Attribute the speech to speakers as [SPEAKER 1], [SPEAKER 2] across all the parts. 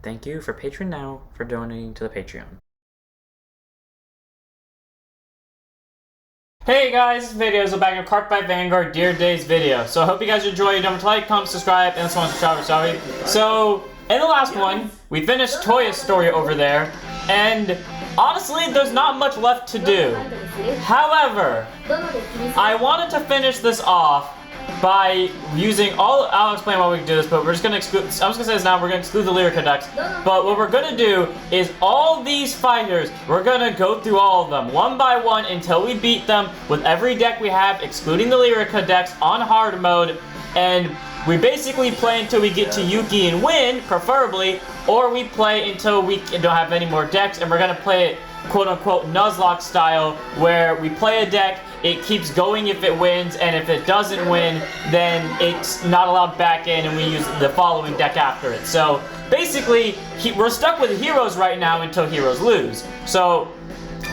[SPEAKER 1] Thank you for Patreon now for donating to the Patreon. Hey guys, this video is back in Cardfight Vanguard Dear Days video. So I hope you guys enjoy. Don't forget to like, comment, subscribe, and so on. So in the last one, we finished Toya's story over there, and honestly, there's not much left to do. However, I wanted to finish this off by using all, I'll explain why we can do this, but we're just going to exclude, I'm just going to say this now, we're going to exclude the Lyrica decks, but what we're going to do is all these fighters, we're going to go through all of them, one by one, until we beat them with every deck we have, excluding the Lyrica decks, on hard mode, and we basically play until we get to Yuki and win, preferably, or we play until we don't have any more decks, and we're going to play it quote-unquote Nuzlocke style, where we play a deck, it keeps going if it wins, and if it doesn't win, then it's not allowed back in, and we use the following deck after it. So basically, we're stuck with heroes right now until heroes lose. So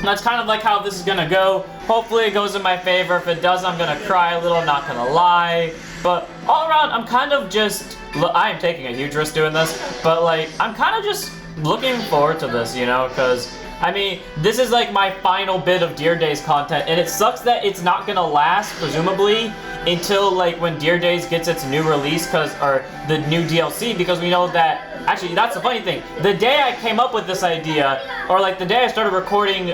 [SPEAKER 1] that's kind of like how this is gonna go. Hopefully it goes in my favor. If it does, I'm gonna cry a little, I'm not gonna lie. But all around, I'm kind of just, I am taking a huge risk doing this, but like, I'm kind of just looking forward to this, you know, because I mean, this is like my final bit of Dear Days content, and it sucks that it's not gonna last, presumably, until like when Dear Days gets its new release, or the new DLC, because we know that, actually, that's the funny thing, the day I came up with this idea, or like the day I started recording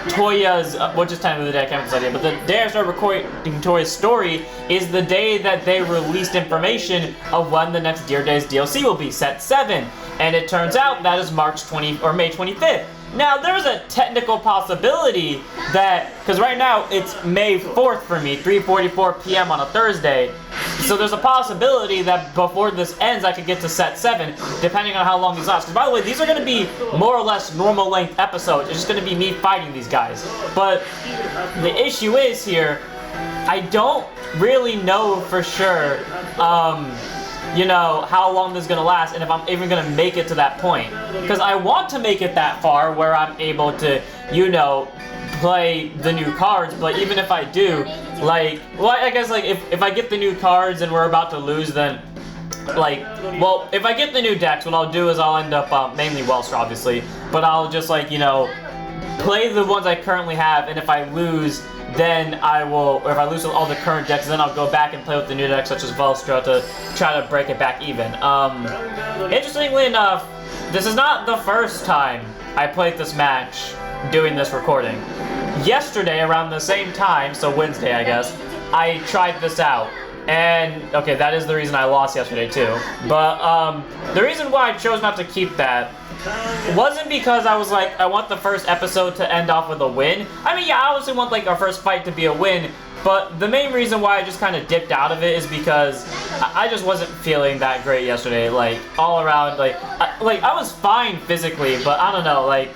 [SPEAKER 1] Toya's, which is technically the day I came up with this idea, but the day I started recording Toya's story is the day that they released information of when the next Dear Days DLC will be, set 7, and it turns out that is March 20, or May 25th. Now, there's a technical possibility that, because right now it's May 4th for me, 3:44 p.m. on a Thursday, so there's a possibility that before this ends I could get to set 7, depending on how long these last. Because by the way, these are going to be more or less normal length episodes, it's just going to be me fighting these guys. But the issue is here, I don't really know for sure, you know, how long this is gonna last, and if I'm even gonna make it to that point. Because I want to make it that far where I'm able to, you know, play the new cards, but even if I do, like, well, I guess, like, if I get the new cards and we're about to lose, then, like, well, if I get the new decks, what I'll do is I'll end up, mainly Welsh, obviously, but I'll just, like, you know, play the ones I currently have, and if I lose, then I will, or if I lose all the current decks, then I'll go back and play with the new decks, such as Velstra, to try to break it back even. Interestingly enough, this is not the first time I played this match doing this recording. Yesterday, around the same time, so Wednesday, I guess, I tried this out. And, okay, that is the reason I lost yesterday, too. But, the reason why I chose not to keep that wasn't because I was like, I want the first episode to end off with a win. I mean, yeah, I obviously want, like, our first fight to be a win, but the main reason why I just kind of dipped out of it is because I just wasn't feeling that great yesterday. Like, all around, like, I was fine physically, but I don't know, like,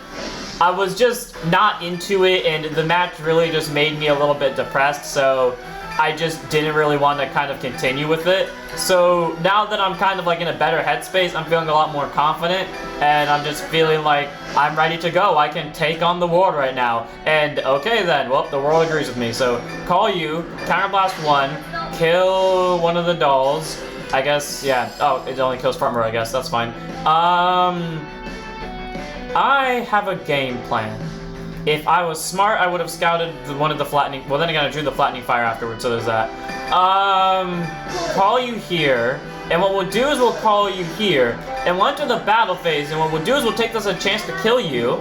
[SPEAKER 1] I was just not into it, and the match really just made me a little bit depressed, so I just didn't really want to kind of continue with it. So now that I'm kind of like in a better headspace, I'm feeling a lot more confident, and I'm just feeling like I'm ready to go. I can take on the world right now. And okay then, well, the world agrees with me. So call you, counterblast 1, kill one of the dolls. I guess, yeah. Oh, it only kills Farmer, I guess. That's fine. I have a game plan. If I was smart, I would have scouted one of the flattening. Well, then again, I drew the flattening fire afterwards, so there's that. Call you here, and what we'll do is we'll call you here, and we'll enter the battle phase, and what we'll do is we'll take this a chance to kill you.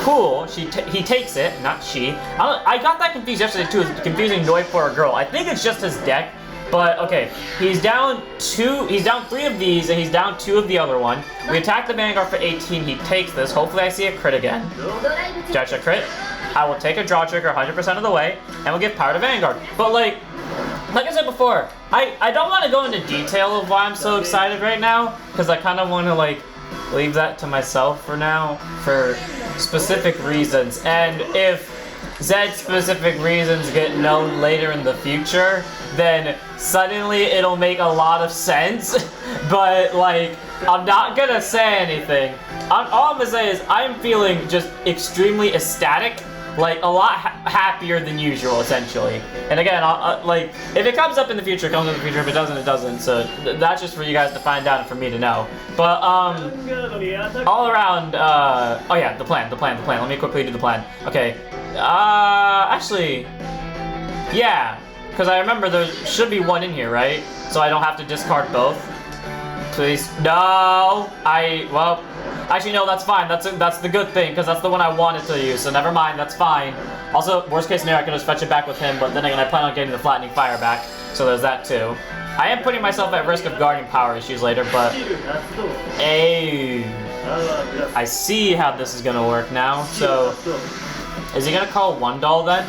[SPEAKER 1] Cool. He takes it, not she. I got that confused yesterday too, confusing Noi for a girl. I think it's just his deck. But, okay, he's down 3 of these, and he's down 2 of the other one. We attack the Vanguard for 18, he takes this. Hopefully I see a crit again. Judge a crit. I will take a draw trigger 100% of the way, and we'll give power to Vanguard. But, like I said before, I don't want to go into detail of why I'm so excited right now, because I kind of want to, like, leave that to myself for now, for specific reasons. And if said specific reasons get known later in the future, then suddenly it'll make a lot of sense. But, like, I'm not gonna say anything. All I'm gonna say is I'm feeling just extremely ecstatic like a lot happier than usual, essentially. And again, like if it comes up in the future, it comes up in the future. If it doesn't, it doesn't. So that's just for you guys to find out and for me to know. But all around, oh yeah, the plan. Let me quickly do the plan. Okay, actually, yeah, because I remember there should be one in here, right? So I don't have to discard both. Please, no. Well. Actually, no, that's fine. That's the good thing, because that's the one I wanted to use, so never mind, that's fine. Also, worst case scenario, I can just fetch it back with him, but then again, I plan on getting the flattening fire back, so there's that too. I am putting myself at risk of guarding power issues later, but... Hey, I see how this is gonna work now, so... Is he gonna call one doll then?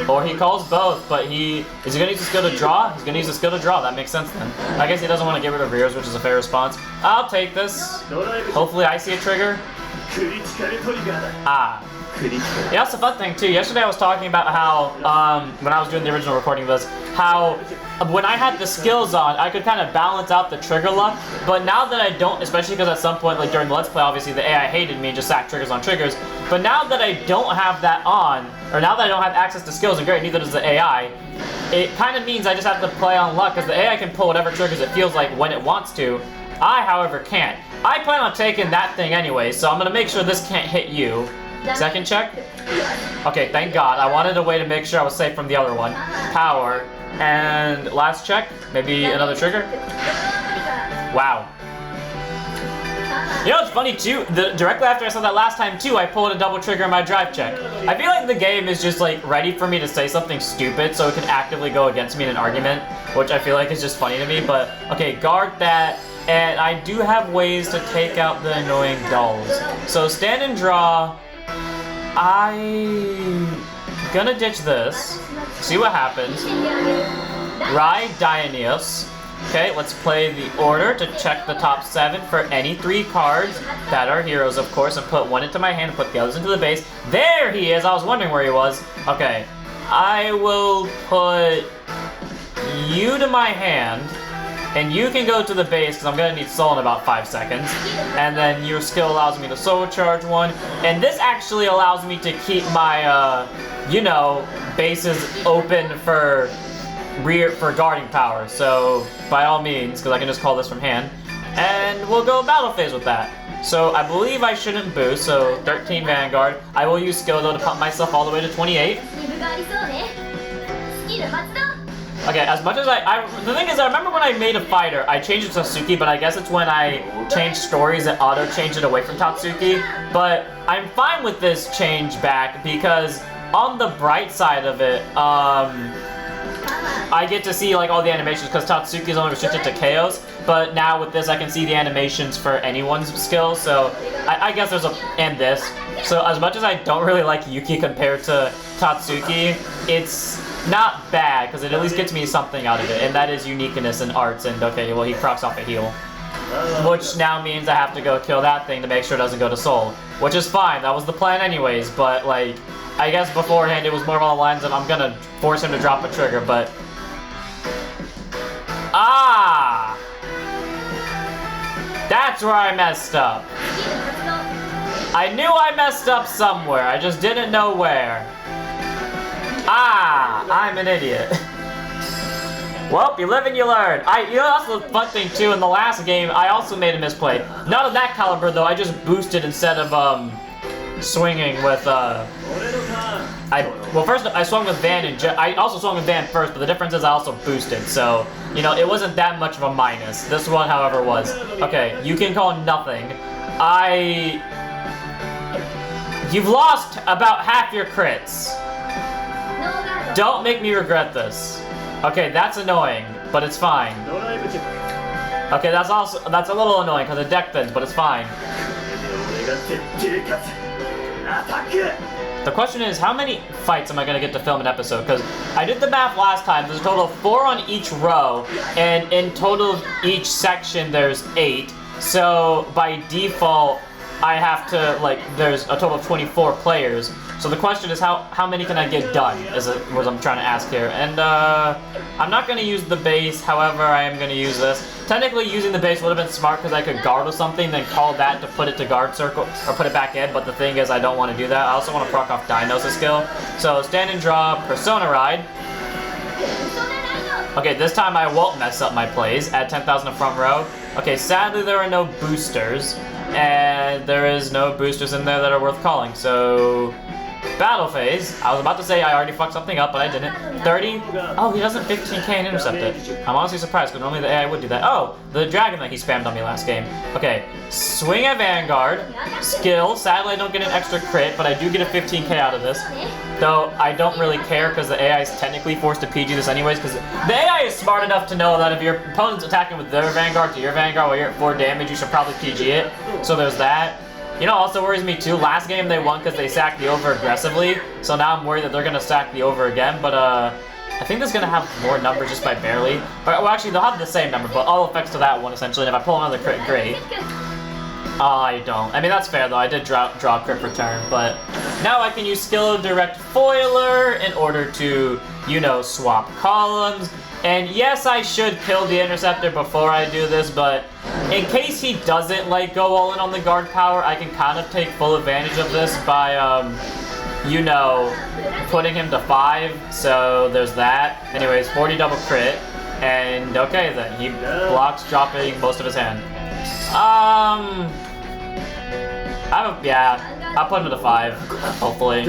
[SPEAKER 1] Or he calls both, but is he gonna use the skill to draw? He's gonna use the skill to draw, that makes sense then. I guess he doesn't want to get rid of rears, which is a fair response. I'll take this. Hopefully I see a trigger. Ah. Yeah, that's a fun thing too. Yesterday I was talking about how, when I was doing the original recording of this, how when I had the skills on, I could kind of balance out the trigger luck, but now that I don't, especially because at some point, like during the Let's Play, obviously the AI hated me and just sacked triggers on triggers, but now that I don't have that on, or now that I don't have access to skills, and great, neither does the AI, it kind of means I just have to play on luck, because the AI can pull whatever triggers it feels like when it wants to. I, however, can't. I plan on taking that thing anyway, so I'm going to make sure this can't hit you. Second check? Okay, thank God. I wanted a way to make sure I was safe from the other one. Power. And last check? Maybe another trigger? Wow. You know what's funny too? Directly after I saw that last time too, I pulled a double trigger in my drive check. I feel like the game is just like ready for me to say something stupid so it can actively go against me in an argument, which I feel like is just funny to me, but okay, guard that. And I do have ways to take out the annoying dolls. So stand and draw. I'm gonna ditch this. See what happens. Ride Dianos. Okay, let's play the order to check the top 7 for any 3 cards that are heroes, of course, and put one into my hand and put the others into the base. There he is! I was wondering where he was. Okay, I will put you to my hand, and you can go to the base, because I'm going to need soul in about 5 seconds. And then your skill allows me to soul charge one. And this actually allows me to keep my, you know, bases open for guarding power. So, by all means, because I can just call this from hand. And we'll go battle phase with that. So, I believe I shouldn't boost, so 13 Vanguard. I will use skill, though, to pump myself all the way to 28. Okay, as much as the thing is, I remember when I made a fighter, I changed it to Tatsuki, but I guess it's when I changed stories and auto-changed it away from Tatsuki. But I'm fine with this change back, because on the bright side of it, I get to see like all the animations, because Tatsuki is only restricted to KOs, but now with this I can see the animations for anyone's skill, so I guess there's and this. So as much as I don't really like Yuki compared to Tatsuki, it's not bad, because it at least gets me something out of it, and that is uniqueness and arts, and okay, well he procs off a heal. Which now means I have to go kill that thing to make sure it doesn't go to soul. Which is fine, that was the plan anyways, but like, I guess beforehand it was more along the lines of I'm gonna force him to drop a trigger, but... Ah! That's where I messed up. I knew I messed up somewhere, I just didn't know where. Ah, I'm an idiot. Well, you live and you learn. You know, that's the fun thing too, in the last game, I also made a misplay. Not of that caliber though, I just boosted instead of, swinging with, well, first I swung with Van and I also swung with Van first, but the difference is I also boosted, so, you know, it wasn't that much of a minus. This one, however, was. Okay, you can call nothing. You've lost about half your crits. Don't make me regret this. Okay, that's annoying, but it's fine. Okay, that's a little annoying because the deck thins, but it's fine. The question is, how many fights am I going to get to film an episode? Because I did the math last time. There's a total of 4 on each row, and in total each section there's 8. So by default, I have to, like, there's a total of 24 players. So the question is, how many can I get done, is what I'm trying to ask here. And I'm not going to use the base, however, I am going to use this. technically using the base would have been smart because I could guard with something, then call that to put it to guard circle, or put it back in, but the thing is I don't want to do that. I also want to proc off Dianos' skill. So stand and draw, Persona Ride. Okay, this time I won't mess up my plays. Add 10,000 to front row. Okay, sadly there are no boosters, and there is no boosters in there that are worth calling, so... Battle phase. I was about to say I already fucked something up, but I didn't. 30. Oh, he doesn't 15k and intercept it. I'm honestly surprised, because normally the AI would do that. Oh, the dragon that he spammed on me last game. Okay, swing at Vanguard. Skill. Sadly, I don't get an extra crit, but I do get a 15k out of this. Though, I don't really care, because the AI is technically forced to PG this anyways, because the AI is smart enough to know that if your opponent's attacking with their Vanguard to your Vanguard while you're at 4 damage, you should probably PG it. So there's that. You know, also worries me too. Last game they won because they sacked the over aggressively, so now I'm worried that they're gonna sack the over again. But I think this is gonna have more numbers just by barely. Well, actually, they'll have the same number, but all effects to that one essentially. And if I pull another crit, great. I don't. I mean, that's fair though. I did draw crit per turn, but now I can use skill of direct foiler in order to, you know, swap columns. And yes, I should kill the interceptor before I do this, but in case he doesn't like go all in on the guard power, I can kind of take full advantage of this by, you know, putting him to 5. So there's that. Anyways, 40 double crit, and okay then he blocks, dropping most of his hand. Yeah, I'll put him to 5, hopefully.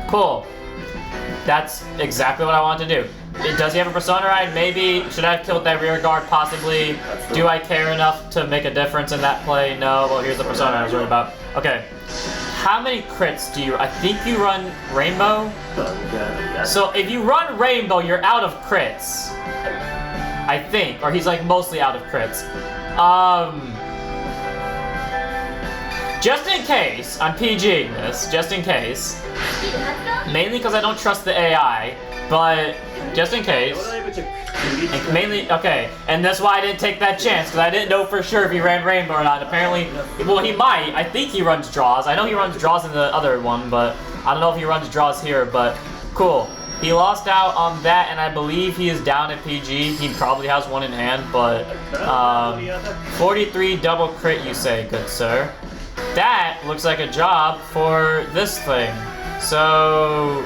[SPEAKER 1] Cool. That's exactly what I wanted to do. Does he have a Persona Ride? Maybe. Should I have killed that rear guard? Possibly. Do I care enough to make a difference in that play? No. Well, here's the Persona I was worried about. Okay. How many crits do you... I think you run Rainbow? So if you run Rainbow, you're out of crits. I think. Or he's like mostly out of crits. Just in case, I'm PGing this, just in case. Mainly because I don't trust the AI, but just in case. And mainly, okay, and that's why I didn't take that chance, because I didn't know for sure if he ran Rainbow or not. Apparently, well, he might. I think he runs draws. I know he runs draws in the other one, but I don't know if he runs draws here, but cool. He lost out on that, and I believe he is down at PG. He probably has one in hand, but 43 double crit, you say, good sir. That looks like a job for this thing. So,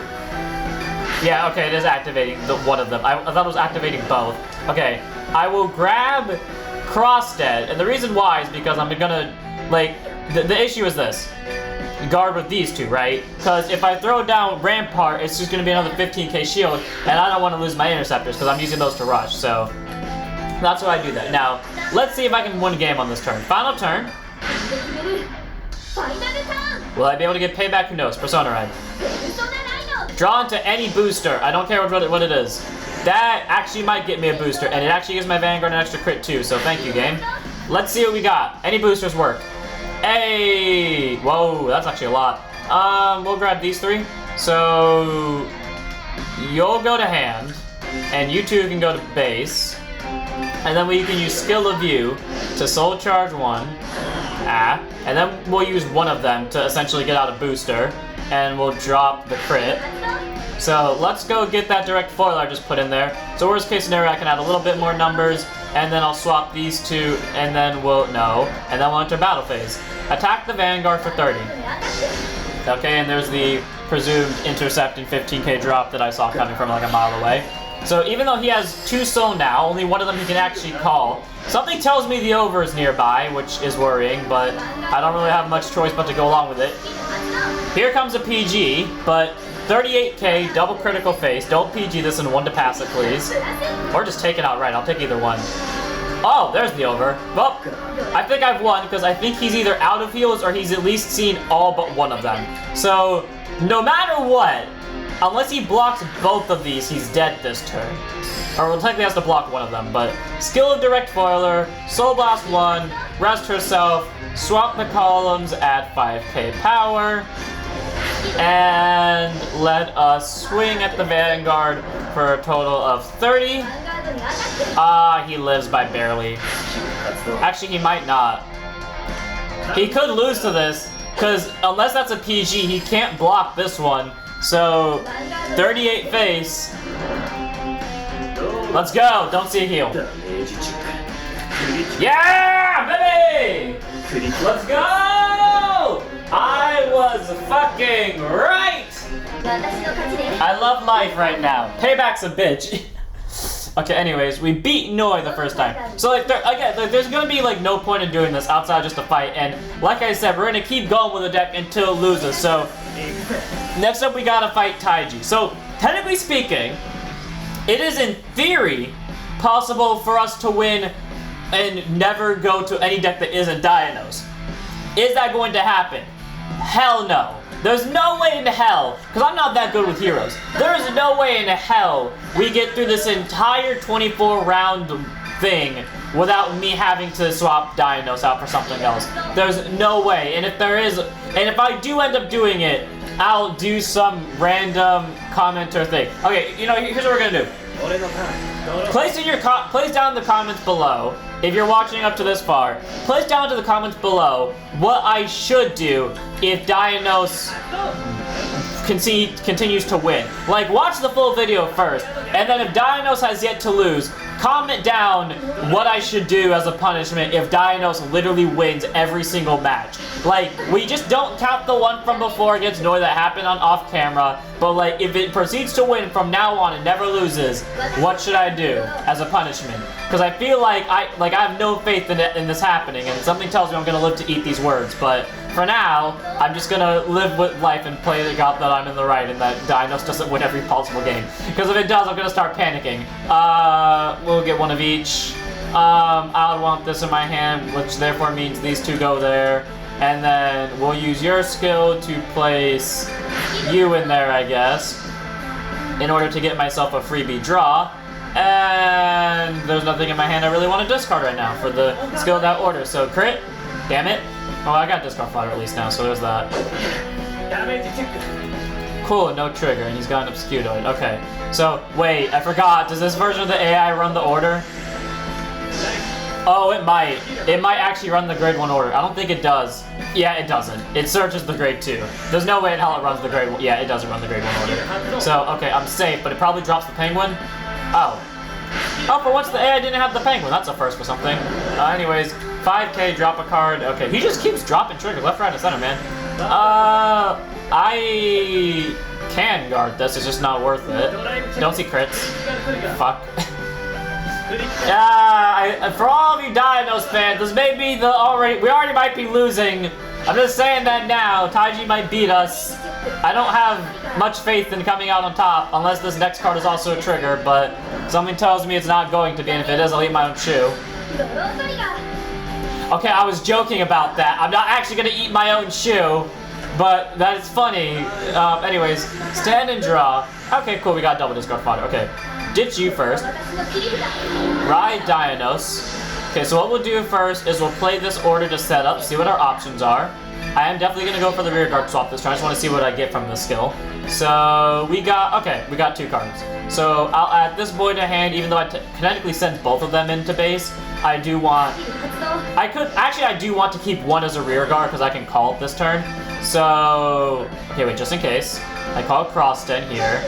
[SPEAKER 1] yeah, okay, it is activating one of them. I thought it was activating both. Okay, I will grab Crossdead, and the reason why is because I'm gonna, like, the issue is this. Guard with these two, right? Because if I throw down Rampart, it's just gonna be another 15k shield, and I don't want to lose my interceptors because I'm using those to rush, so that's why I do that. Now, let's see if I can win a game on this turn. Final turn. Will I be able to get payback? Who knows? Persona Ride. Draw into any booster. I don't care what it is. That actually might get me a booster, and it actually gives my Vanguard an extra crit too, so thank you, game. Let's see what we got. Any boosters work. Hey! Whoa, that's actually a lot. We'll grab these 3. So, you'll go to hand, and you 2 can go to base. And then we can use Skill of View to Soul Charge 1. And then we'll use one of them to essentially get out a booster, and we'll drop the crit. So let's go get that direct foil I just put in there. So worst case scenario, I can add a little bit more numbers, and then I'll swap these 2, and then we'll enter battle phase. Attack the Vanguard for 30. Okay, and there's the presumed intercept and 15k drop that I saw coming from like a mile away. So even though he has 2 soul now, only one of them he can actually call. Something tells me the over is nearby, which is worrying, but I don't really have much choice but to go along with it. Here comes a PG, but 38k, double critical face. Don't PG this and 1 to pass it, please. Or just take it outright. I'll take either one. Oh, there's the over. Well, I think I've won because I think he's either out of heals or he's at least seen all but one of them. So, no matter what, unless he blocks both of these, he's dead this turn. Or well, technically has to block one of them, but Skill of Direct Foiler, Soul Blast 1, rest herself, swap the columns, add 5k power, and let us swing at the Vanguard for a total of 30. He lives by barely. Actually, he might not. He could lose to this, because unless that's a PG, he can't block this one. So, 38 face. Let's go. Don't see a heal. Yeah, baby! Let's go! I was fucking right! I love life right now. Payback's a bitch. Okay, anyways, we beat Noi the first time. So, like, there's gonna be, like, no point in doing this outside of just a fight. And, like I said, we're gonna keep going with the deck until it loses. So, next up, we gotta fight Taiji. So, technically speaking, it is, in theory, possible for us to win and never go to any deck that isn't Dianos. Is that going to happen? Hell no. There's no way in hell, because I'm not that good with heroes. There is no way in hell we get through this entire 24 round thing without me having to swap Dianos out for something else. There's no way. And if there is, and if I do end up doing it, I'll do some random commenter thing. Okay, you know, here's what we're gonna do. Place down in the comments below, if you're watching up to this far, place down to the comments below what I should do if Dianos continues to win. Like, watch the full video first, and then if Dianos has yet to lose, comment down what I should do as a punishment if Dianos literally wins every single match. Like, we just don't count the one from before against Noi that happened on off camera, but like, if it proceeds to win from now on and never loses, what should I do as a punishment? Because I feel like I have no faith in this happening, and something tells me I'm gonna live to eat these words, but for now, I'm just gonna live with life and play the God that I'm in the right and that Dianos doesn't win every possible game. Because if it does, I'm gonna start panicking. We'll get one of each. I want this in my hand, which therefore means these two go there. And then we'll use your skill to place you in there, I guess, in order to get myself a freebie draw. And there's nothing in my hand I really want to discard right now for the skill of that order. So crit, damn it. Oh, I got discard fodder at least now, so there's that. Cool, no trigger, and he's got an Obscudoid. Okay, so wait, I forgot. Does this version of the AI run the order? Oh, it might. It might actually run the grade 1 order. I don't think it does. Yeah, it doesn't. It searches the grade 2. There's no way in hell it runs the grade 1. Yeah, it doesn't run the grade 1 order. So, okay, I'm safe, but it probably drops the penguin. Oh. Oh, for once the AI didn't have the penguin. That's a first for something. Anyways, 5k, drop a card. Okay, he just keeps dropping triggers left, right, and center, man. I can guard this. It's just not worth it. Don't see crits. Fuck. Yeah, for all of you Dianos fans, this may be we already might be losing. I'm just saying that now. Taiji might beat us. I don't have much faith in coming out on top unless this next card is also a trigger, but something tells me it's not going to be, and if it is, I'll eat my own shoe. Okay, I was joking about that. I'm not actually gonna eat my own shoe, but that is funny. Anyways, stand and draw. Okay, cool, we got double discard fodder. Okay, ditch you first. Ride Dianos. Okay, so what we'll do first is we'll play this order to set up, see what our options are. I am definitely gonna go for the rear guard swap this turn. I just wanna see what I get from this skill. So we got 2 cards. So I'll add this boy to hand, even though I kinetically send both of them into base. I do want to keep one as a rear guard because I can call it this turn. So, okay, wait, just in case. I call Crossden here.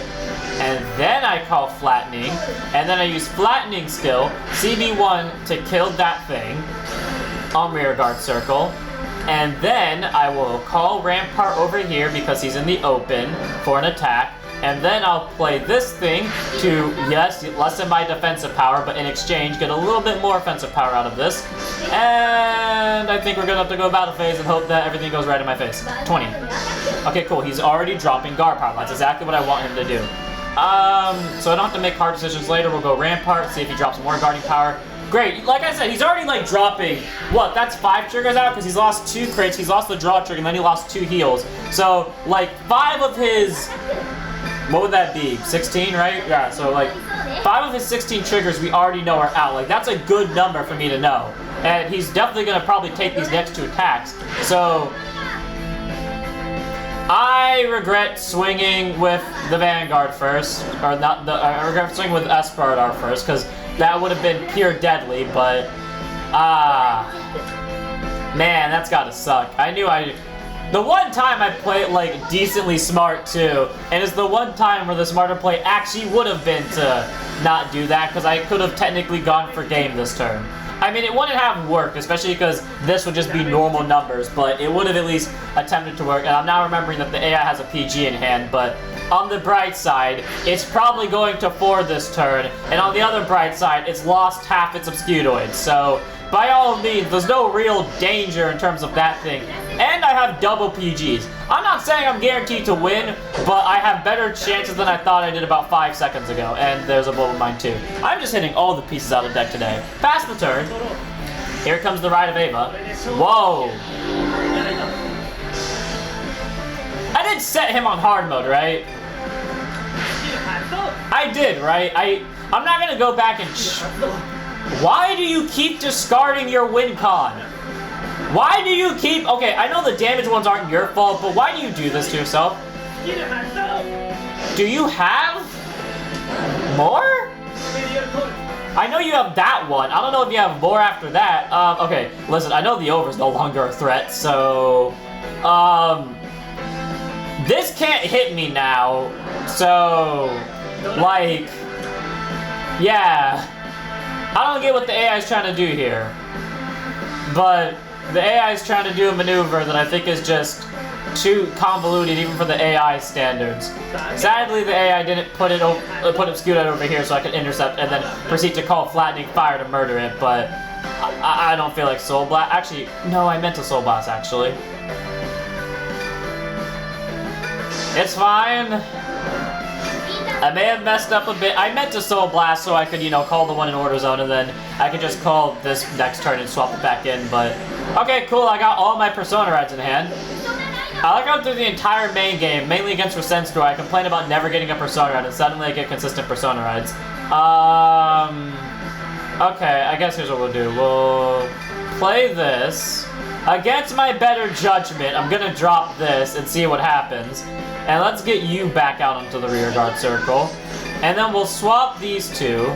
[SPEAKER 1] And then I call Flattening. And then I use Flattening skill, CB1, to kill that thing on rear guard circle. And then I will call Rampart over here because he's in the open for an attack. And then I'll play this thing to, yes, lessen my defensive power, but in exchange, get a little bit more offensive power out of this. And I think we're gonna have to go battle phase and hope that everything goes right in my face. 20. Okay, cool. He's already dropping guard power. That's exactly what I want him to do. So I don't have to make hard decisions later. We'll go Rampart, see if he drops more guarding power. Great. Like I said, he's already, like, dropping, what, that's 5 triggers out? Because he's lost 2 crits, he's lost the draw trigger, and then he lost 2 heals. So, like, 5 of his... What would that be? 16, right? Yeah, so like 5 of his 16 triggers we already know are out. Like, that's a good number for me to know. And he's definitely gonna probably take these next 2 attacks. So I regret swinging with the Vanguard first, or not the. I regret swinging with Esperardar first, because that would have been pure deadly. But man, that's gotta suck. I knew The one time I played, like, decently smart, too, and it's the one time where the smarter play actually would have been to not do that, because I could have technically gone for game this turn. I mean, it wouldn't have worked, especially because this would just be normal numbers, but it would have at least attempted to work, and I'm now remembering that the AI has a PG in hand, but on the bright side, it's probably going to 4 this turn, and on the other bright side, it's lost half its obscudoids, so by all means, there's no real danger in terms of that thing. And I have double PGs. I'm not saying I'm guaranteed to win, but I have better chances than I thought I did about 5 seconds ago. And there's a blow of mine too. I'm just hitting all the pieces out of the deck today. Pass the turn. Here comes the Ride of Ava. Whoa. I did set him on hard mode, right? I did, right? I'm not gonna go back and... Why do you keep discarding your win con? Why do you keep... Okay, I know the damage ones aren't your fault, but why do you do this to yourself? Do you have more? I know you have that one. I don't know if you have more after that. Okay, listen, I know the over's no longer a threat, so... This can't hit me now, so... Like... Yeah... I don't get what the AI is trying to do here, but the AI is trying to do a maneuver that I think is just too convoluted even for the AI standards. Sadly, the AI didn't put Obscured over here so I could intercept and then proceed to call Flattening Fire to murder it, but I don't feel like Soul Blast. Actually, no, I meant to Soul Blast, actually. It's fine. I may have messed up a bit. I meant to Soul Blast so I could, you know, call the one in Order Zone and then I could just call this next turn and swap it back in, but... Okay, cool, I got all my Persona Rides in hand. I like how through the entire main game, mainly against Resenstor, I complain about never getting a Persona Ride and suddenly I get consistent Persona Rides. Okay, I guess here's what we'll do. We'll play this. Against my better judgment, I'm gonna drop this and see what happens. And let's get you back out onto the rear guard circle. And then we'll swap these two.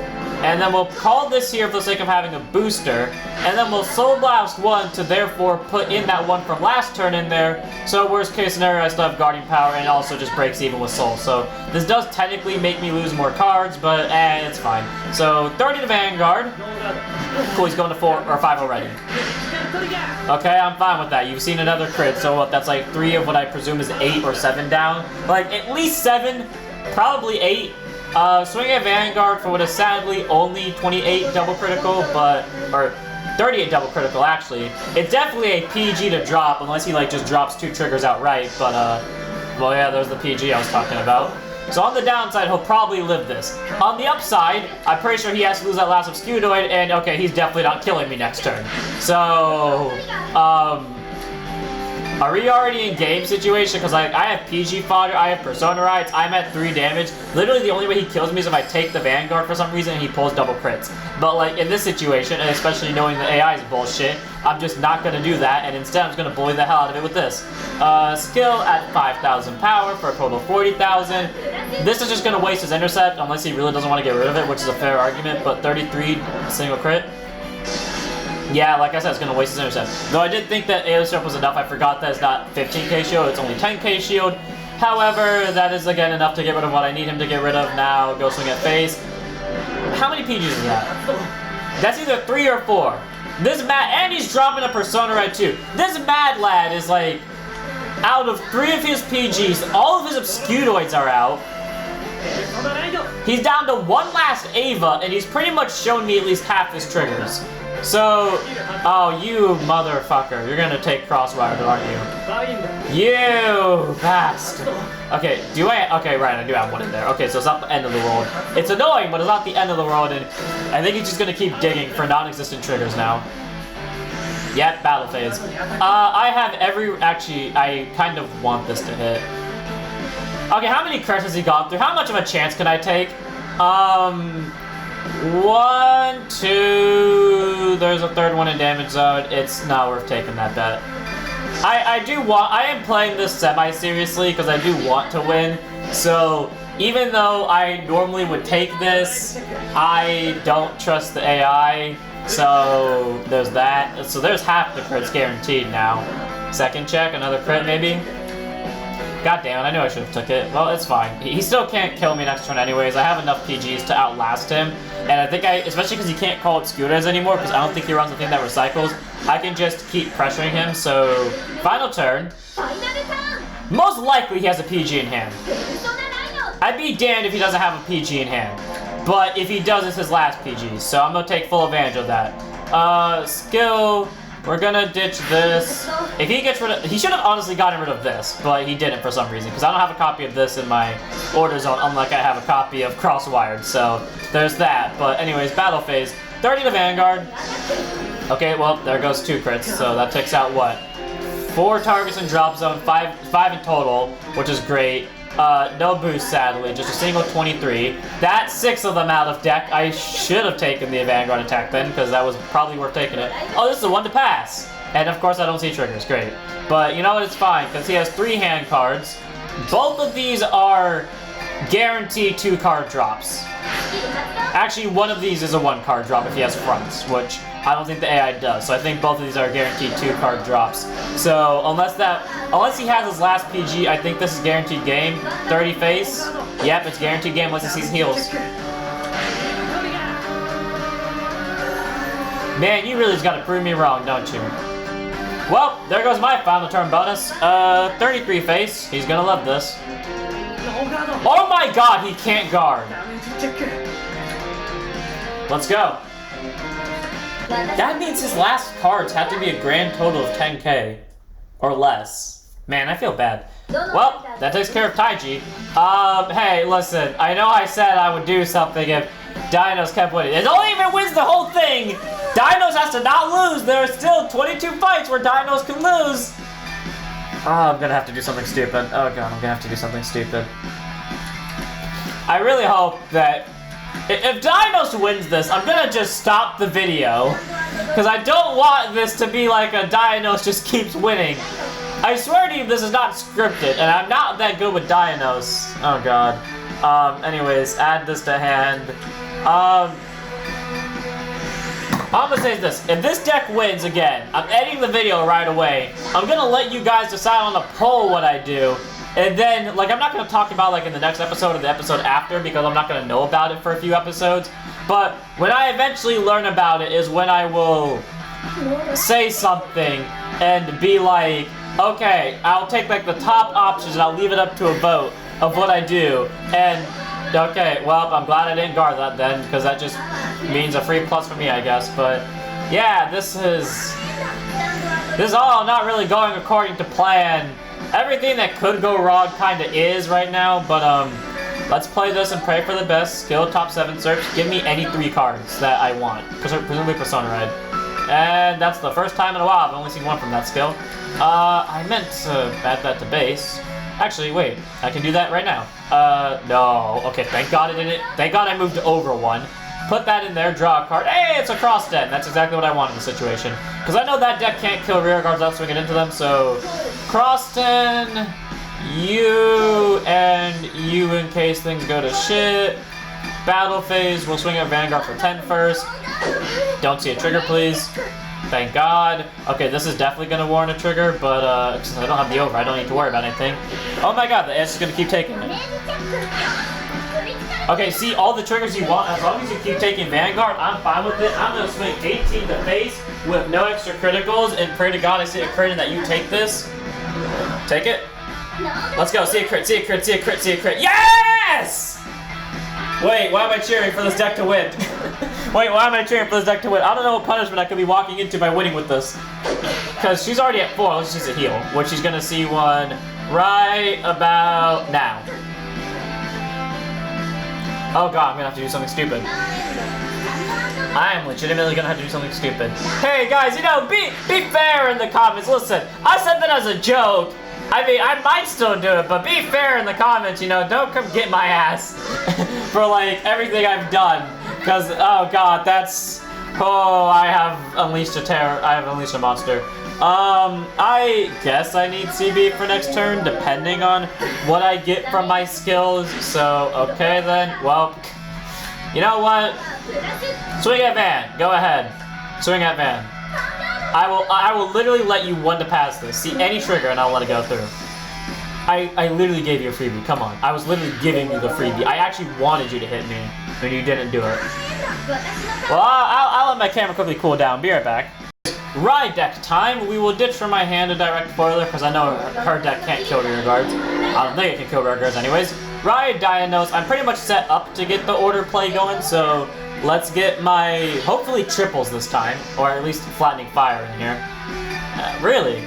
[SPEAKER 1] And then we'll call this here for the sake of having a booster. And then we'll Soul Blast one to therefore put in that one from last turn in there. So worst case scenario, I still have Guardian Power and it also just breaks even with Soul. So this does technically make me lose more cards, but it's fine. So 30 to Vanguard. Cool, he's going to 4 or 5 already. Okay, I'm fine with that. You've seen another crit, so what, that's like 3 of what I presume is 8 or 7 down. Like, at least 7, probably 8. Swing at Vanguard for what is sadly only 28 double critical, but, or 38 double critical actually. It's definitely a PG to drop, unless he like just drops 2 triggers outright, but well yeah, there's the PG I was talking about. So on the downside, he'll probably live this. On the upside, I'm pretty sure he has to lose that last Obscudoid, and okay, he's definitely not killing me next turn. So, are we already in game situation? Because I have PG fodder, I have Persona Rides, I'm at 3 damage. Literally the only way he kills me is if I take the Vanguard for some reason and he pulls double crits. But like in this situation, and especially knowing the AI is bullshit, I'm just not going to do that, and instead I'm just going to bully the hell out of it with this. Skill at 5,000 power for a total of 40,000. This is just going to waste his intercept unless he really doesn't want to get rid of it, which is a fair argument, but 33 single crit. Yeah, like I said, it's going to waste his intercept. Though I did think that AO Strip was enough, I forgot that it's not 15k shield, it's only 10k shield. However, that is again enough to get rid of what I need him to get rid of now. Go swing at face. How many PGs is that? That's either 3 or 4. This mad, and he's dropping a Persona Ride too. This mad lad is like, out of 3 of his PGs, all of his Obscudoids are out. He's down to 1 last Ava, and he's pretty much shown me at least half his triggers. So, oh, you motherfucker. You're gonna take Crossrider, aren't you? You bastard. Okay, okay, right, I do have one in there. Okay, so it's not the end of the world. It's annoying, but it's not the end of the world, and I think he's just gonna keep digging for non-existent triggers now. Yep, battle phase. I have actually, I kind of want this to hit. Okay, how many crits has he gone through? How much of a chance can I take? 1, 2, there's a 3rd one in damage zone. It's not worth taking that bet. I am playing this semi-seriously because I do want to win. So even though I normally would take this, I don't trust the AI. So there's that. So there's half the crits guaranteed now. Second check, another crit maybe. God damn it, I knew I should have took it. Well, it's fine. He still can't kill me next turn anyways. I have enough PGs to outlast him. And I think especially because he can't call it scooters anymore, because I don't think he runs the thing that recycles, I can just keep pressuring him. So, final turn. Most likely he has a PG in hand. I'd be damned if he doesn't have a PG in hand. But if he does, it's his last PG. So I'm going to take full advantage of that. Skill... We're gonna ditch this. If he gets rid of... He should have honestly gotten rid of this, but he didn't for some reason, because I don't have a copy of this in my order zone, unlike I have a copy of Crosswired, so there's that. But anyways, battle phase. 30 to Vanguard. Okay, well, there goes 2 crits, so that takes out what? 4 targets in drop zone, 5 in total, which is great. No boost, sadly, just a single 23. That's 6 of them out of deck. I should have taken the Vanguard attack then, because that was probably worth taking it. Oh, this is the one to pass. And of course I don't see triggers, great. But you know what, it's fine, because he has 3 hand cards. Both of these are guaranteed 2 card drops. Actually, one of these is a 1 card drop if he has fronts, which I don't think the AI does. So I think both of these are guaranteed 2 card drops. So unless he has his last PG, I think this is guaranteed game. 30 face. Yep, it's guaranteed game unless he sees heals. Man, you really just gotta prove me wrong, don't you? Well, there goes my final turn bonus. 33 face. He's gonna love this. Oh my god, he can't guard. Let's go. That means his last cards have to be a grand total of 10k. Or less. Man, I feel bad. Well, that takes care of Taiji. Hey, listen. I know I said I would do something if Dianos kept winning. It only even wins the whole thing! Dianos has to not lose! There are still 22 fights where Dianos can lose! Oh, I'm gonna have to do something stupid. Oh god, I'm gonna have to do something stupid. I really hope that... If Dianos wins this, I'm gonna just stop the video. Because I don't want this to be like a Dianos just keeps winning. I swear to you, this is not scripted, and I'm not that good with Dianos. Oh god. Anyways, add this to hand. All I'm gonna say is this. If this deck wins again, I'm editing the video right away. I'm gonna let you guys decide on a poll what I do. And then, like, I'm not going to talk about, like, in the next episode or the episode after because I'm not going to know about it for a few episodes. But when I eventually learn about it is when I will say something and be like, okay, I'll take, like, the top options and I'll leave it up to a vote of what I do. And, okay, well, I'm glad I didn't guard that then because that just means a free plus for me, I guess. But, yeah, this is all not really going according to plan. Everything that could go wrong kinda is right now, but let's play this and pray for the best. Skill top 7 search. Give me any 3 cards that I want. Presumably Persona Red. And that's the first time in a while I've only seen 1 from that skill. I meant to add that to base. Actually, wait. I can do that right now. No. Okay, thank God I didn't. Thank God I moved over 1. Put that in there, draw a card. Hey, it's a cross deck. That's exactly what I want in the situation. Because I know that deck can't kill rear guards without swinging into them, so... Cross 10, you, and you in case things go to shit. Battle phase, we'll swing at Vanguard for 10 first. Don't see a trigger, please. Thank God. Okay, this is definitely going to warrant a trigger, but since I don't have the over, I don't need to worry about anything. Oh my God, the S is going to keep taking it. Okay, see, all the triggers you want, as long as you keep taking Vanguard, I'm fine with it. I'm going to swing 18 to face with no extra criticals and pray to God I see a crit and that you take this. Take it. Let's go. See a crit, see a crit, see a crit, see a crit. Yes! Wait, why am I cheering for this deck to win? Wait, why am I cheering for this deck to win? I don't know what punishment I could be walking into by winning with this. Because she's already at 4, unless she's a heal, which she's going to see one right about now. Oh god, I'm gonna have to do something stupid. I am legitimately gonna have to do something stupid. Hey guys, you know, be fair in the comments. Listen, I said that as a joke. I mean, I might still do it, but be fair in the comments, you know. Don't come get my ass for, like, everything I've done. Because, oh god, that's... Oh, I have unleashed a terror. I have unleashed a monster. I guess I need CB for next turn, depending on what I get from my skills. So, okay then. Well, you know what? Swing at Van. Go ahead. Swing at Van. I will literally let you one to pass this. See any trigger and I'll let it go through. I literally gave you a freebie. Come on. I was literally giving you the freebie. I actually wanted you to hit me, but you didn't do it. Well, I'll let my camera quickly cool down. Be right back. Ride deck time. We will ditch from my hand a direct spoiler because I know her deck can't kill rear guards. I don't think it can kill rear guards anyways. Ride Dianos. I'm pretty much set up to get the order play going, so let's get my hopefully triples this time, or at least flattening fire in here. Really?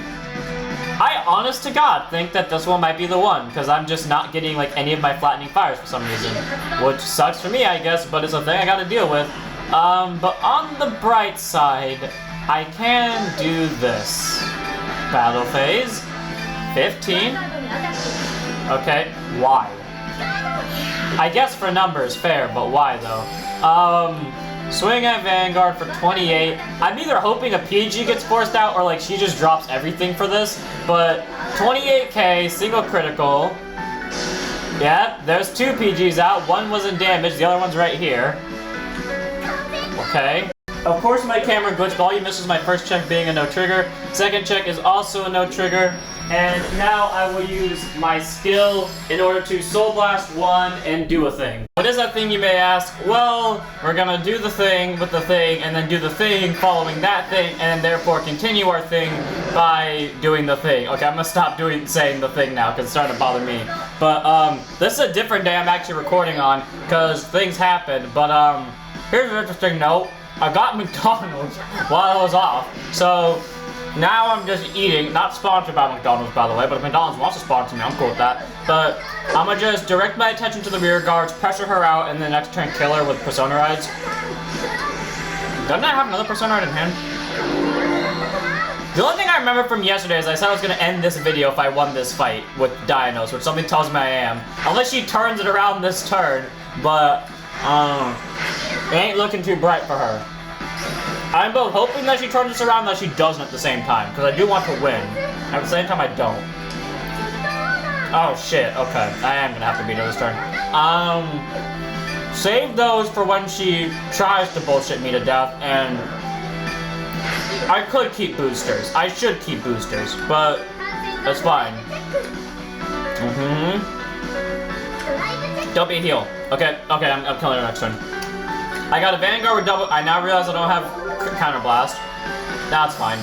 [SPEAKER 1] I, honest to God, think that this one might be the one, because I'm just not getting like any of my flattening fires for some reason. Which sucks for me, I guess, but it's a thing I gotta deal with. But on the bright side, I can do this. Battle phase. 15. Okay, why? I guess for numbers, fair, but why though? Swing at Vanguard for 28. I'm either hoping a PG gets forced out or like she just drops everything for this, but 28k, single critical. Yeah, there's 2 PGs out. One wasn't damaged, the other one's right here. Okay. Of course my camera glitched, but all you missed was my first check being a no trigger. Second check is also a no trigger. And now I will use my skill in order to Soul Blast 1 and do a thing. What is that thing, you may ask? Well, we're gonna do the thing with the thing, and then do the thing following that thing, and therefore continue our thing by doing the thing. Okay, I'm gonna stop saying the thing now, because it's starting to bother me. But, this is a different day I'm actually recording on, because things happen. But, here's an interesting note. I got McDonald's while I was off, so now I'm just eating. Not sponsored by McDonald's, by the way, but if McDonald's wants to sponsor me, I'm cool with that. But I'm gonna just direct my attention to the rear guards, pressure her out, and then next turn kill her with Persona Rides. Doesn't I have another Persona Ride in hand? The only thing I remember from yesterday is I said I was gonna end this video if I won this fight with Dianos, which something tells me I am. Unless she turns it around this turn, but it ain't looking too bright for her. I'm both hoping that she turns this around and that she doesn't at the same time, because I do want to win. At the same time, I don't. Oh shit, okay. I am gonna have to beat her this turn. Save those for when she tries to bullshit me to death, and I could keep boosters. I should keep boosters, but that's fine. Don't be a heal. Okay, I'm killing her next turn. I got a Vanguard with double. I now realize I don't have counter blast. That's fine.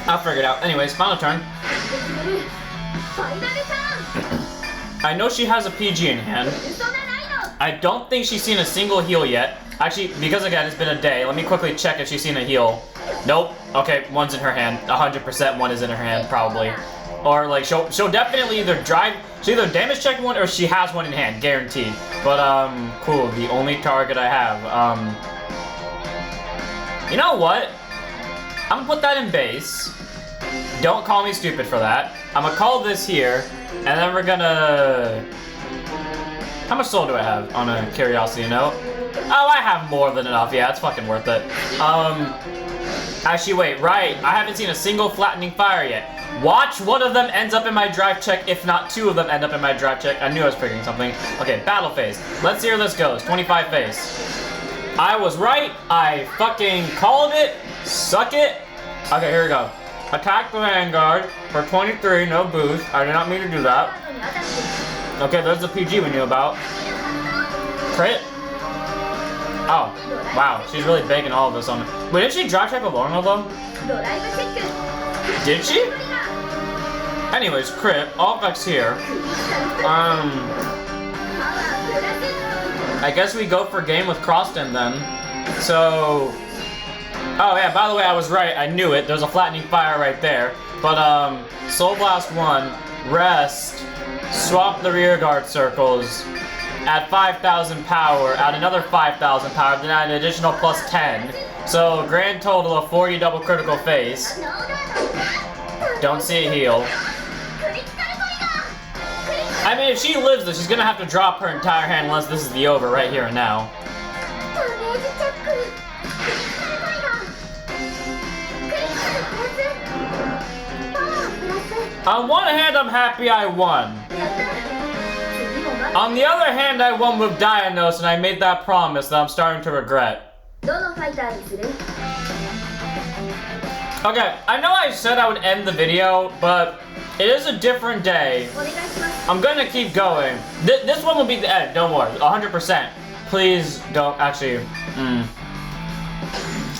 [SPEAKER 1] I'll figure it out. Anyways, final turn. I know she has a PG in hand. I don't think she's seen a single heal yet. Actually, because again, it's been a day, let me quickly check if she's seen a heal. Nope. Okay, one's in her hand. 100% one is in her hand, probably. Or like, she'll definitely either she'll either damage check one or she has one in hand, guaranteed. But, cool, the only target I have. You know what? I'm gonna put that in base. Don't call me stupid for that. I'm gonna call this here, and then we're gonna... How much soul do I have on a curiosity note? Oh, I have more than enough. Yeah, it's fucking worth it. Actually, wait, right. I haven't seen a single flattening fire yet. Watch one of them ends up in my drive check, if not 2 of them end up in my drive check. I knew I was figuring something. Okay, battle phase. Let's see where this goes. 25 phase. I was right. I fucking called it. Suck it. Okay, here we go. Attack the Vanguard for 23, no boost. I did not mean to do that. Okay, there's the PG we knew about. Crit. Oh, wow. She's really baking all of this on me. Wait, did she drive check alone though? Did she? Anyways, crit. All effects here. I guess we go for game with Croston then. So... Oh yeah, by the way, I was right. I knew it. There's a flattening fire right there. But, Soul Blast 1, rest, swap the rear guard circles, add 5,000 power, add another 5,000 power, then add an additional plus 10. So, grand total of 40 double critical face. Don't see a heal. I mean, if she lives this, she's gonna have to drop her entire hand unless this is the over right here and now. On one hand, I'm happy I won. On the other hand, I won with Dianos, and I made that promise that I'm starting to regret. Okay, I know I said I would end the video, but it is a different day. I'm gonna keep going. This one will be the end, don't worry, 100%. Please don't, actually,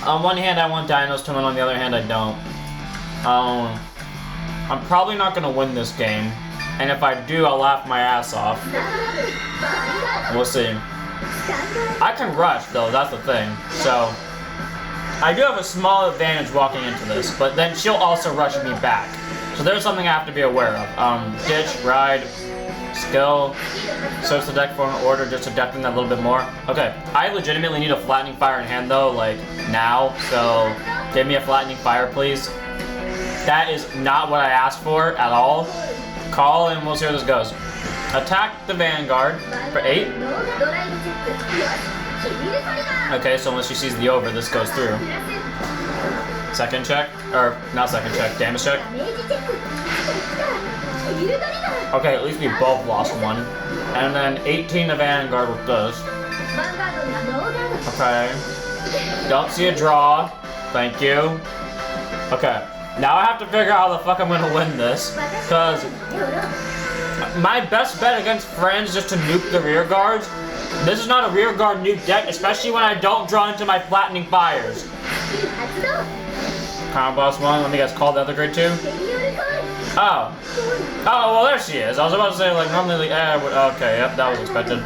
[SPEAKER 1] On one hand, I want Dianos to win, on the other hand, I don't. I'm probably not gonna win this game, and if I do, I'll laugh my ass off. We'll see. I can rush, though, that's the thing, so... I do have a small advantage walking into this, but then she'll also rush me back. So there's something I have to be aware of. Ditch, ride, skill, search the deck for an order, just adapting that a little bit more. Okay, I legitimately need a flattening fire in hand though, like, now, so give me a flattening fire, please. That is not what I asked for at all. Call and we'll see where this goes. Attack the Vanguard for 8. Okay, so unless she sees the over, this goes through. Second check, or not second check, damage check. Okay, at least we both lost one. And then 18 to Vanguard with this. Okay. Don't see a draw. Thank you. Okay. Now I have to figure out how the fuck I'm gonna win this. Because my best bet against friends is just to nuke the rear guards. This is not a rear guard nuke deck, especially when I don't draw into my flattening fires. Power boss 1, let me guess, call the other grade 2? Oh. Oh, well there she is. I was about to say, like, normally, okay, yep, that was expected.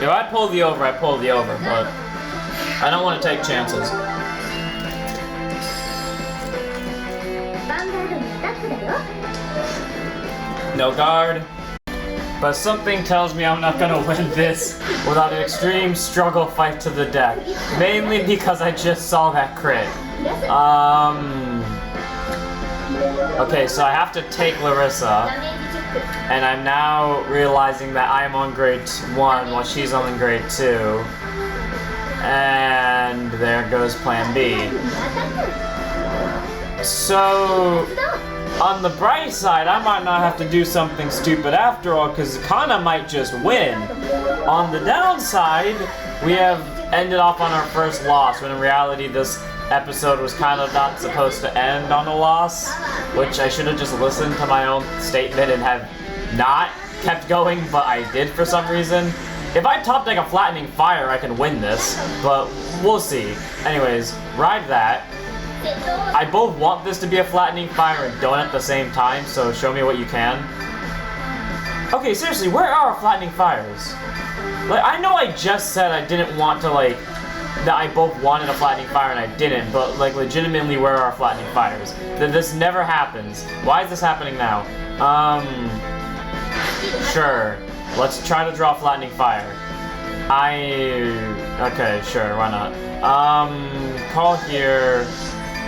[SPEAKER 1] If I pull the over, I pull the over, but I don't want to take chances. No guard. But something tells me I'm not gonna win this without an extreme struggle fight to the deck. Mainly because I just saw that crit. Okay, so I have to take Larissa. And I'm now realizing that I'm on grade 1 while she's on grade 2. And there goes plan B. So... on the bright side, I might not have to do something stupid after all, because Kana might just win. On the downside, we have ended off on our first loss, when in reality this episode was kind of not supposed to end on a loss, which I should have just listened to my own statement and have not kept going, but I did for some reason. If I top deck a flattening fire, I can win this, but we'll see. Anyways, ride that. I both want this to be a flattening fire and don't at the same time, so show me what you can. Okay, seriously, where are our flattening fires? Like, I know I just said I didn't want to, like, that I both wanted a flattening fire and I didn't, but, like, legitimately, where are our flattening fires? This never happens. Why is this happening now? Sure. Let's try to draw flattening fire. Okay, sure, why not? Call here.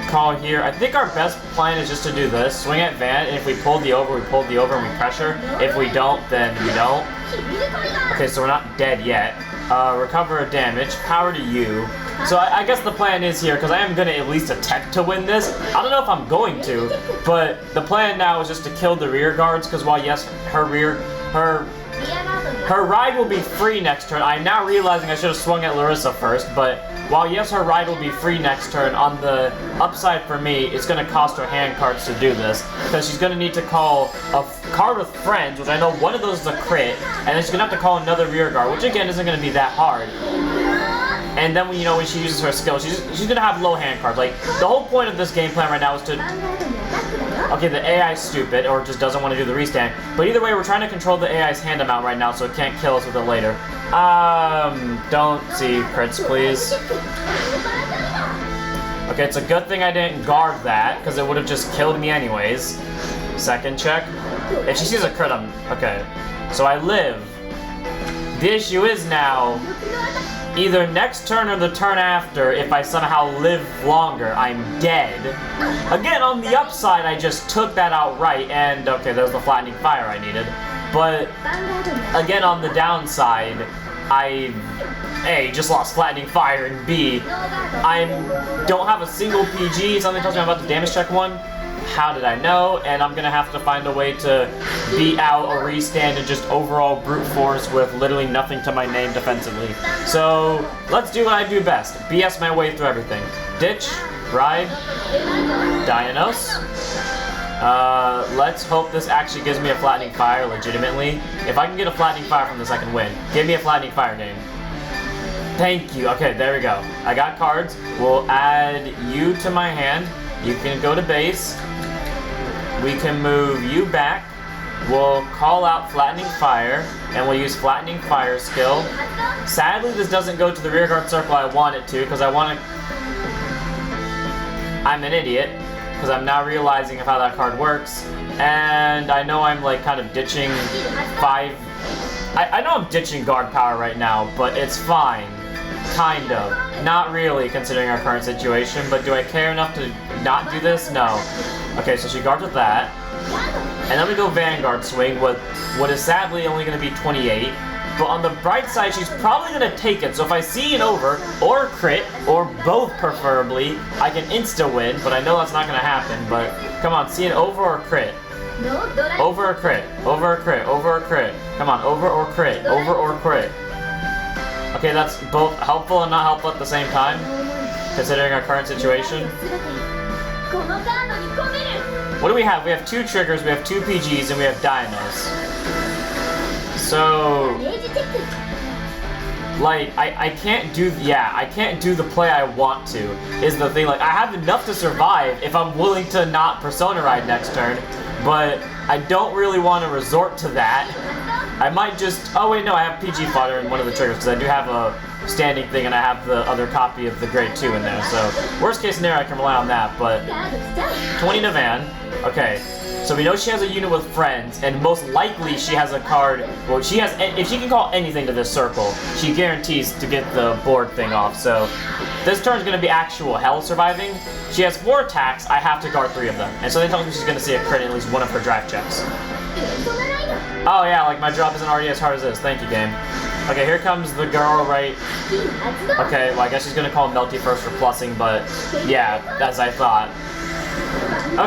[SPEAKER 1] Call here. I think our best plan is just to do this. Swing at Van, and if we pull the over, we pull the over and we pressure. If we don't, then we don't. Okay, so we're not dead yet. Recover a damage. Power to you. So I guess the plan is here, because I am going to at least attempt to win this. I don't know if I'm going to, but the plan now is just to kill the rear guards, because while yes, her ride will be free next turn. I'm now realizing I should have swung at Larissa first, but while yes, her ride will be free next turn, on the upside for me, it's going to cost her hand cards to do this, because she's going to need to call a card with friends, which I know one of those is a crit, and then she's going to have to call another rear guard, which again isn't going to be that hard. And then, you know, when she uses her skill, she's going to have low hand cards. Like, the whole point of this game plan right now is to... Okay, the AI's stupid, or just doesn't want to do the restand. But either way, we're trying to control the AI's hand amount right now, so it can't kill us with it later. Don't see crits, please. Okay, it's a good thing I didn't guard that, because it would have just killed me anyways. Second check. If she sees a crit, okay. So I live. The issue is now... either next turn or the turn after, if I somehow live longer, I'm dead. Again, on the upside, I just took that outright, and okay, there's the flattening fire I needed. But, again, on the downside, I, A, just lost flattening fire, and B, I don't have a single PG. Something tells me I'm about to damage check one. How did I know? And I'm gonna have to find a way to beat out a restand and just overall brute force with literally nothing to my name defensively. So let's do what I do best. BS my way through everything. Ditch, ride, Dianos. Let's hope this actually gives me a flattening fire legitimately. If I can get a flattening fire from this, I can win. Give me a flattening fire game. Thank you. Okay, there we go. I got cards. We'll add you to my hand. You can go to base. We can move you back. We'll call out Flattening Fire, and we'll use Flattening Fire skill. Sadly, this doesn't go to the rearguard circle I want it to, because I want to... I'm an idiot, because I'm now realizing how that card works, and I know I'm like kind of ditching 5... I know I'm ditching guard power right now, but it's fine. Kind of. Not really, considering our current situation, but do I care enough to not do this? No. Okay, so she guards with that. And then we go Vanguard swing with what is sadly only going to be 28. But on the bright side, she's probably going to take it. So if I see an over, or a crit, or both preferably, I can insta-win. But I know that's not going to happen. But come on, see an over or crit. Over or crit. Over or crit. Over or crit. Come on, over or crit. Over or crit. Okay, that's both helpful and not helpful at the same time, considering our current situation. What do we have? We have 2 triggers, we have 2 PGs, and we have Dianos. So... like, I can't do... yeah, I can't do the play I want to, is the thing. Like, I have enough to survive if I'm willing to not Persona Ride next turn, but I don't really want to resort to that. I might just... oh wait, no, I have PG fodder in one of the triggers, because I do have a standing thing, and I have the other copy of the grade 2 in there, so worst case scenario, I can rely on that, but 20 to Van. Okay, so we know she has a unit with friends, and most likely she has a card, well, she has, if she can call anything to this circle, she guarantees to get the board thing off, so this turn's going to be actual hell surviving. She has 4 attacks, I have to guard 3 of them, and so they tell me she's going to see a crit in at least one of her drive checks. Oh yeah, like my job isn't already as hard as this, thank you game. Okay, here comes the girl, right? Okay, well I guess she's gonna call Melty first for plussing, but yeah, as I thought.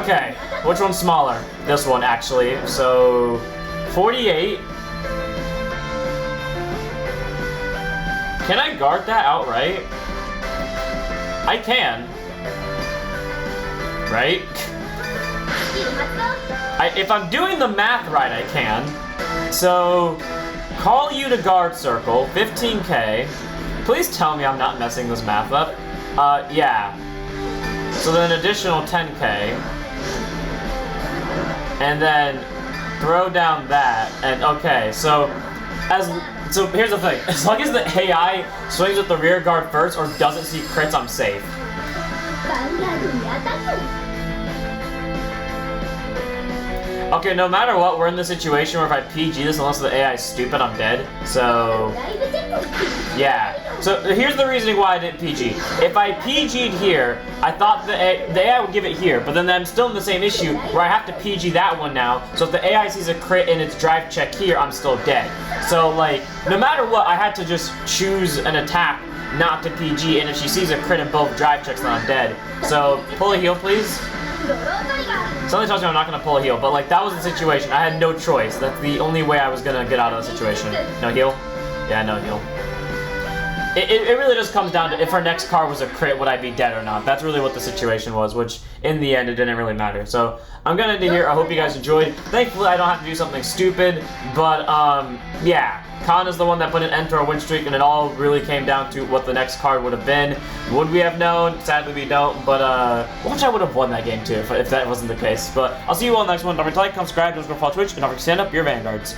[SPEAKER 1] Okay, which one's smaller? This one, actually. So, 48. Can I guard that outright? I can. Right? If I'm doing the math right, I can. So... call you to guard circle, 15k. Please tell me I'm not messing this math up. Yeah. So then an additional 10k. And then throw down that, and okay, so here's the thing. As long as the AI swings with the rear guard first or doesn't see crits, I'm safe. Okay, no matter what, we're in the situation where if I PG this, unless the AI is stupid, I'm dead. So, yeah. So here's the reasoning why I didn't PG. If I PG'd here, I thought the AI would give it here, but then I'm still in the same issue where I have to PG that one now. So if the AI sees a crit in its drive check here, I'm still dead. So like, no matter what, I had to just choose an attack not to PG, and if she sees a crit in both drive checks, then I'm dead. So pull a heal, please. Something tells me I'm not going to pull a heal, but like that was the situation. I had no choice. That's the only way I was going to get out of the situation. No heal? Yeah, no heal. It really just comes down to if her next card was a crit, would I be dead or not? That's really what the situation was, which in the end, it didn't really matter. So I'm going to end it here. I hope you guys enjoyed. Thankfully, I don't have to do something stupid, but yeah. Khan is the one that put an end to our win streak, and it all really came down to what the next card would have been. Would we have known? Sadly, we don't, but wish I would have won that game too if that wasn't the case. But I'll see you all next one. Don't forget to like, comment, subscribe, don't forget to follow Twitch, and don't forget to stand up your Vanguards.